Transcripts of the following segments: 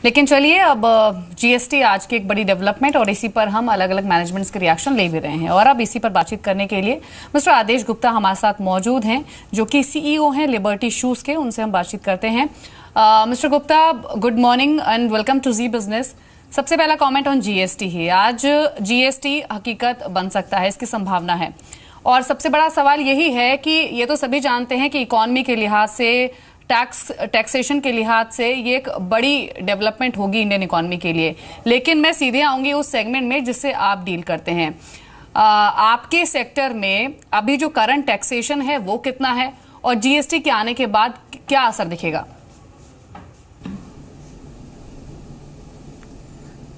लेकिन चलिए अब जीएसटी आज की एक बड़ी डेवलपमेंट और इसी पर हम अलग अलग मैनेजमेंट्स के रिएक्शन ले भी रहे हैं और अब इसी पर बातचीत करने के लिए मिस्टर आदेश गुप्ता हमारे साथ मौजूद हैं जो कि सीईओ हैं लिबर्टी शूज के। उनसे हम बातचीत करते हैं। Mister Gupta, good morning and welcome to Zee business. सबसे पहला कॉमेंट ऑन जीएसटी है। आज जीएसटी हकीकत बन सकता है, इसकी संभावना है और सबसे बड़ा सवाल यही है कि ये तो सभी जानते हैं कि इकोनॉमी के लिहाज से, टैक्सेशन के लिहाज से ये एक बड़ी डेवलपमेंट होगी इंडियन इकोनॉमी के लिए, लेकिन मैं सीधे आऊंगी उस सेगमेंट में जिससे आप डील करते हैं। आपके सेक्टर में अभी जो करंट टैक्सेशन है वो कितना है और जीएसटी के आने के बाद क्या असर दिखेगा?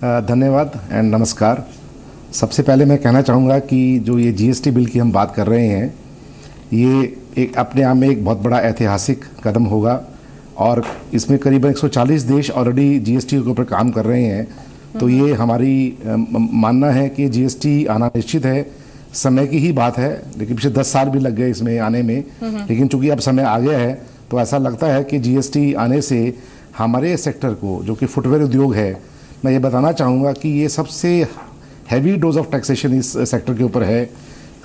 धन्यवाद एंड नमस्कार। सबसे पहले मैं कहना चाहूँगा कि जो ये जीएसटी बिल की हम बात कर रहे हैं, ये एक अपने आप में एक बहुत बड़ा ऐतिहासिक कदम होगा और इसमें करीबन 140 देश ऑलरेडी जीएसटी के ऊपर काम कर रहे हैं। तो ये हमारी मानना है कि जीएसटी आना निश्चित है। समय की ही बात है, लेकिन पिछले 10 साल भी लग गए इसमें आने में, लेकिन चूंकि अब समय आ गया है तो ऐसा लगता है कि जीएसटी आने से हमारे सेक्टर को, जो कि फुटवेयर उद्योग है, मैं ये बताना चाहूँगा कि ये सबसे हैवी डोज ऑफ टैक्सेशन इस सेक्टर के ऊपर है।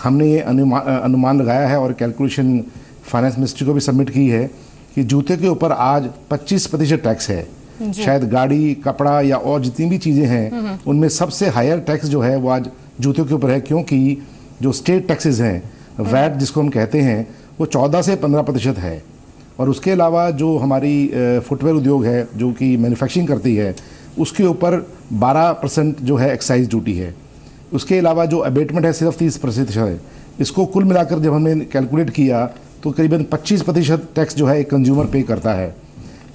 हमने ये अनुमान लगाया है और कैलकुलेशन फाइनेंस मिनिस्ट्री को भी सबमिट की है कि जूते के ऊपर आज 25% टैक्स है। शायद गाड़ी, कपड़ा या और जितनी भी चीज़ें हैं उनमें सबसे हायर टैक्स जो है वो आज जूतों के ऊपर है, क्योंकि जो स्टेट टैक्सेस हैं, वैट जिसको हम कहते हैं, वो 14 से 15% है। और उसके अलावा जो हमारी फुटवेयर उद्योग है जो कि मैन्युफैक्चरिंग करती है, उसके ऊपर 12% जो है एक्साइज ड्यूटी है। उसके अलावा जो अबेटमेंट है सिर्फ 30% है। इसको कुल मिलाकर जब हमने कैलकुलेट किया तो करीबन 25% टैक्स जो है एक कंज्यूमर पे करता है,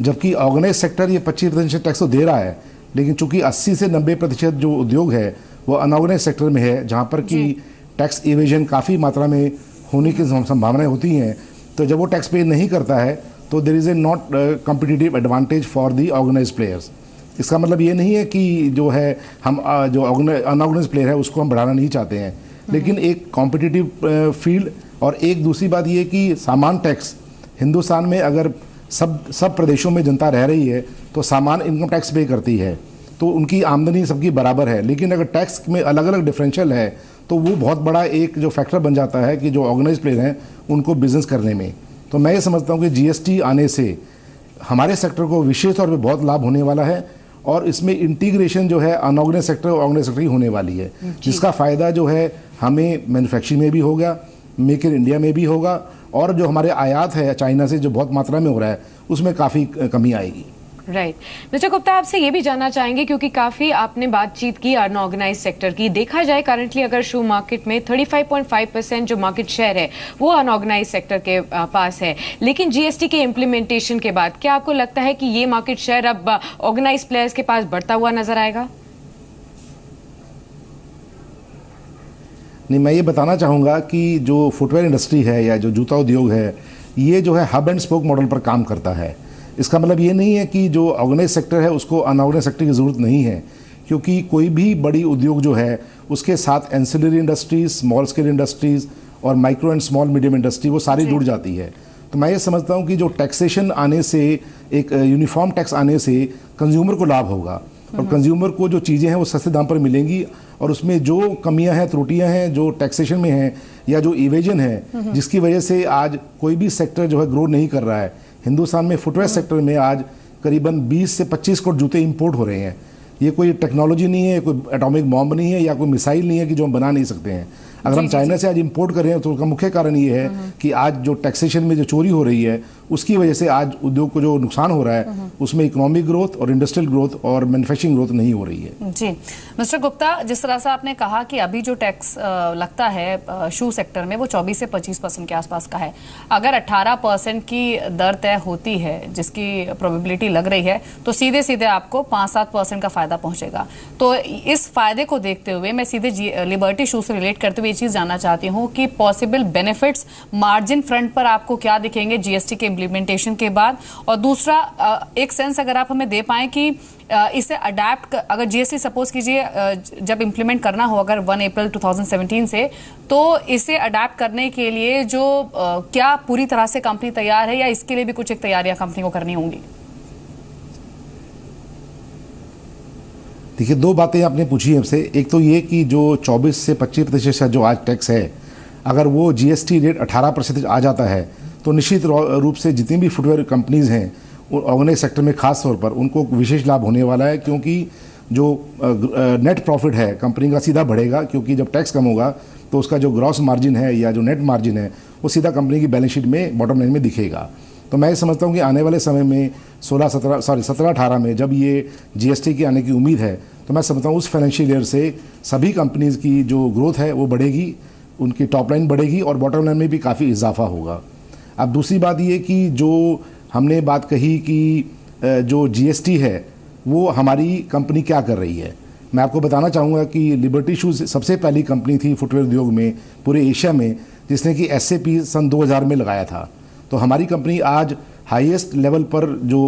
जबकि ऑर्गेनाइज सेक्टर ये 25% टैक्स तो दे रहा है, लेकिन चूंकि 80 से 90% जो उद्योग है वो अनऑर्गेनाइज सेक्टर में है, जहाँ पर कि टैक्स इवेजन काफ़ी मात्रा में होने की संभावनाएं होती हैं। तो जब वो टैक्स पे नहीं करता है तो there is a not competitive advantage for the organize players. इसका मतलब ये नहीं है कि जो है हम जो अनऑर्गेनाइज प्लेयर है उसको हम बढ़ाना नहीं चाहते हैं, लेकिन एक कॉम्पिटिटिव फील्ड। और एक दूसरी बात ये कि सामान टैक्स हिंदुस्तान में अगर सब प्रदेशों में जनता रह रही है तो सामान इनकम टैक्स पे करती है, तो उनकी आमदनी सबकी बराबर है। लेकिन अगर टैक्स में अलग अलग डिफरेंशियल है तो वो बहुत बड़ा एक जो फैक्टर बन जाता है कि जो ऑर्गेनाइज प्लेयर हैं उनको बिजनेस करने में। तो मैं ये समझता हूँ कि जीएसटी आने से हमारे सेक्टर को विशेष तौर पर बहुत लाभ होने वाला है और इसमें इंटीग्रेशन जो है अनऑर्गेनाइज सेक्टर और ऑर्गेनाइज सेक्टर ही होने वाली है, जिसका फ़ायदा जो है हमें मैन्युफैक्चरिंग में भी होगा, मेक इन इंडिया में भी होगा, और जो हमारे आयात है चाइना से जो बहुत मात्रा में हो रहा है उसमें काफ़ी कमी आएगी। राइट। मिस्टर गुप्ता, आपसे ये भी जानना चाहेंगे क्योंकि काफी आपने बातचीत की अनऑर्गेनाइज सेक्टर की। देखा जाए करंटली अगर शू मार्केट में 35.5% जो मार्केट शेयर है वो अनऑर्गेनाइज सेक्टर के पास है, लेकिन जीएसटी के इम्प्लीमेंटेशन के बाद क्या आपको लगता है कि ये मार्केट शेयर अब ऑर्गेनाइज प्लेयर्स के पास बढ़ता हुआ नजर आएगा? नहीं, मैं ये बताना चाहूँगा कि जो फुटवेयर इंडस्ट्री है या जो जूता उद्योग है, ये जो है हब एंड स्पोक मॉडल पर काम करता है। इसका मतलब ये नहीं है कि जो ऑर्गेनाइज सेक्टर है उसको अनऑर्गेनाइज सेक्टर की ज़रूरत नहीं है, क्योंकि कोई भी बड़ी उद्योग जो है उसके साथ ancillary industries, small scale industries और micro and small medium industry वो सारी जुड़ जाती है। तो मैं ये समझता हूँ कि जो टैक्सेशन आने से, एक यूनिफॉर्म टैक्स आने से कंज्यूमर को लाभ होगा और कंज्यूमर को जो चीज़ें हैं वो सस्ते दाम पर मिलेंगी और उसमें जो कमियां हैं, त्रुटियां हैं जो टैक्सेशन में हैं या जो इवेजन है जिसकी वजह से आज कोई भी सेक्टर जो है ग्रो नहीं कर रहा है। हिंदुस्तान में फुटवेयर सेक्टर में आज करीबन 20 से 25 करोड़ जूते इंपोर्ट हो रहे हैं। ये कोई टेक्नोलॉजी नहीं है, कोई एटॉमिक बॉम्ब नहीं है या कोई मिसाइल नहीं है कि जो हम बना नहीं सकते हैं। अगर हम चाइना से आज इंपोर्ट कर रहे हैं तो उसका मुख्य कारण ये है कि आज जो टैक्सेशन में जो चोरी हो रही है उसकी वजह से आज उद्योग को जो नुकसान हो रहा है उसमें इकोनॉमिक ग्रोथ और इंडस्ट्रियल ग्रोथ और मैन्युफैक्चरिंग ग्रोथ नहीं हो रही है। जी मिस्टर गुप्ता, जिस तरह से आपने कहा कि अभी जो टैक्स लगता है शू सेक्टर में वो 24 से 25% के आसपास का है, अगर 18% की दर तय होती है जिसकी प्रोबेबिलिटी लग रही है तो सीधे सीधे आपको 5-7% का फायदा पहुंचेगा। तो इस फायदे को देखते हुए मैं सीधे लिबर्टी शू से रिलेट करते हुए ये चीज जानना चाहती हूँ कि पॉसिबल बेनिफिट्स मार्जिन फ्रंट पर आपको क्या दिखेंगे जीएसटी के इम्प्लीमेंटेशन के बाद, और दूसरा एक सेंस अगर आप हमें दे पाएं कि इसे अडेप्ट, अगर जीएसटी सपोज कीजिए जब इंप्लीमेंट करना हो अगर 1 अप्रैल 2017 से, तो इसे अडेप्ट करने के लिए जो क्या पूरी तरह से कंपनी तैयार है या इसके लिए भी कुछ एक तैयारियां कंपनी को करनी होंगी? देखिए, दो बातें आपने पूछी हमसे। एक तो ये कि जो 24 से 25% जो आज टैक्स है, अगर वो जीएसटी रेट 18% आ जाता है तो निश्चित रूप से जितनी भी फुटवेयर कंपनीज हैं ऑर्गेनाइज सेक्टर में खास तौर पर उनको विशेष लाभ होने वाला है, क्योंकि जो नेट प्रॉफिट है कंपनी का सीधा बढ़ेगा, क्योंकि जब टैक्स कम होगा तो उसका जो ग्रॉस मार्जिन है या जो नेट मार्जिन है वो सीधा कंपनी की बैलेंस शीट में बॉटम लाइन में दिखेगा। तो मैं समझता हूँ कि आने वाले समय में 17-18 में जब ये जीएसटी के आने की उम्मीद है तो मैं समझता हूँ उस फाइनेंशियल ईयर से सभी कंपनीज की जो ग्रोथ है वो बढ़ेगी, उनकी टॉप लाइन बढ़ेगी और बॉटम लाइन में भी काफ़ी इजाफा होगा। अब दूसरी बात ये कि जो हमने बात कही कि जो जीएसटी है वो हमारी कंपनी क्या कर रही है, मैं आपको बताना चाहूँगा कि लिबर्टी शूज़ सबसे पहली कंपनी थी फुटवेयर उद्योग में पूरे एशिया में जिसने कि एसएपी सन 2000 में लगाया था। तो हमारी कंपनी आज हाईएस्ट लेवल पर जो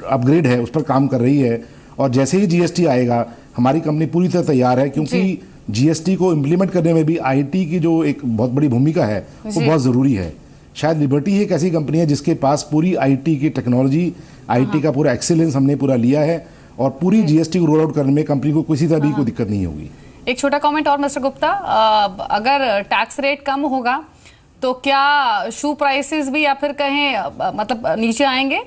अपग्रेड है उस पर काम कर रही है और जैसे ही जीएसटी आएगा हमारी कंपनी पूरी तरह तैयार है, क्योंकि जीएसटी को इम्प्लीमेंट करने में भी आईटी की जो एक बहुत बड़ी भूमिका है वो बहुत ज़रूरी है। शायद लिबर्टी एक ऐसी कंपनी है जिसके पास पूरी आईटी की टेक्नोलॉजी, आईटी का पूरा एक्सीलेंस हमने पूरा लिया है और पूरी जीएसटी को रोल आउट करने में कंपनी को किसी तरह भी कोई दिक्कत नहीं होगी। एक छोटा कमेंट और मिस्टर गुप्ता, अगर टैक्स रेट कम होगा तो क्या शू प्राइसेस भी या फिर कहें मतलब नीचे आएंगे?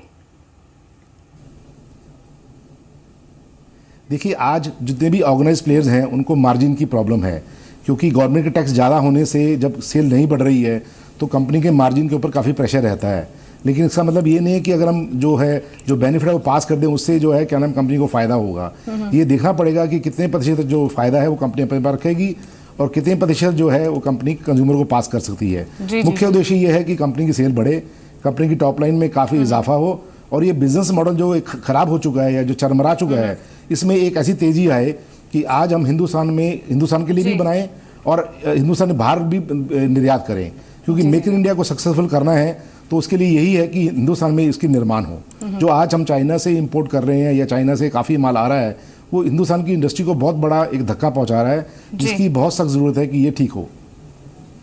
देखिए, आज जितने भी ऑर्गेनाइज प्लेयर्स हैं उनको मार्जिन की प्रॉब्लम है, क्योंकि गवर्नमेंट के टैक्स ज़्यादा होने से जब सेल नहीं बढ़ रही है तो कंपनी के मार्जिन के ऊपर काफ़ी प्रेशर रहता है। लेकिन इसका मतलब ये नहीं है कि अगर हम जो बेनिफिट है वो पास कर दें उससे जो है क्या नाम कंपनी को फ़ायदा होगा। ये देखना पड़ेगा कि कितने प्रतिशत जो फ़ायदा है वो कंपनी अपने पास रखेगी और कितने प्रतिशत जो है वो कंपनी कंज्यूमर को पास कर सकती है। मुख्य उद्देश्य ये है कि कंपनी की सेल बढ़े, कंपनी की टॉप लाइन में काफ़ी इजाफा हो और ये बिजनेस मॉडल जो खराब हो चुका है या जो चरमरा चुका है इसमें एक ऐसी तेज़ी आए कि आज हम हिंदुस्तान के लिए भी बनाएं और हिंदुस्तान में बाहर भी निर्यात करें, क्योंकि मेक इन इंडिया को सक्सेसफुल करना है तो उसके लिए यही है कि हिंदुस्तान में इसकी निर्माण हो। जो आज हम चाइना से इंपोर्ट कर रहे हैं या चाइना से काफ़ी माल आ रहा है वो हिंदुस्तान की इंडस्ट्री को बहुत बड़ा एक धक्का पहुंचा रहा है, जिसकी बहुत सख्त ज़रूरत है कि ये ठीक हो।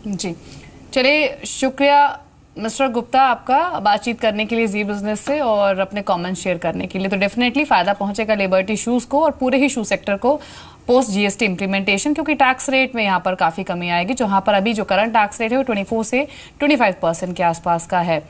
जी चलिए, शुक्रिया मिस्टर गुप्ता आपका बातचीत करने के लिए जी बिजनेस से और अपने कमेंट शेयर करने के लिए। तो डेफिनेटली फायदा पहुंचेगा लिबर्टी शूज़ को और पूरे ही शू सेक्टर को पोस्ट जीएसटी इंप्लीमेंटेशन, क्योंकि टैक्स रेट में यहाँ पर काफ़ी कमी आएगी। जहाँ पर अभी जो करंट टैक्स रेट है वो 24 से 25% के आसपास का है।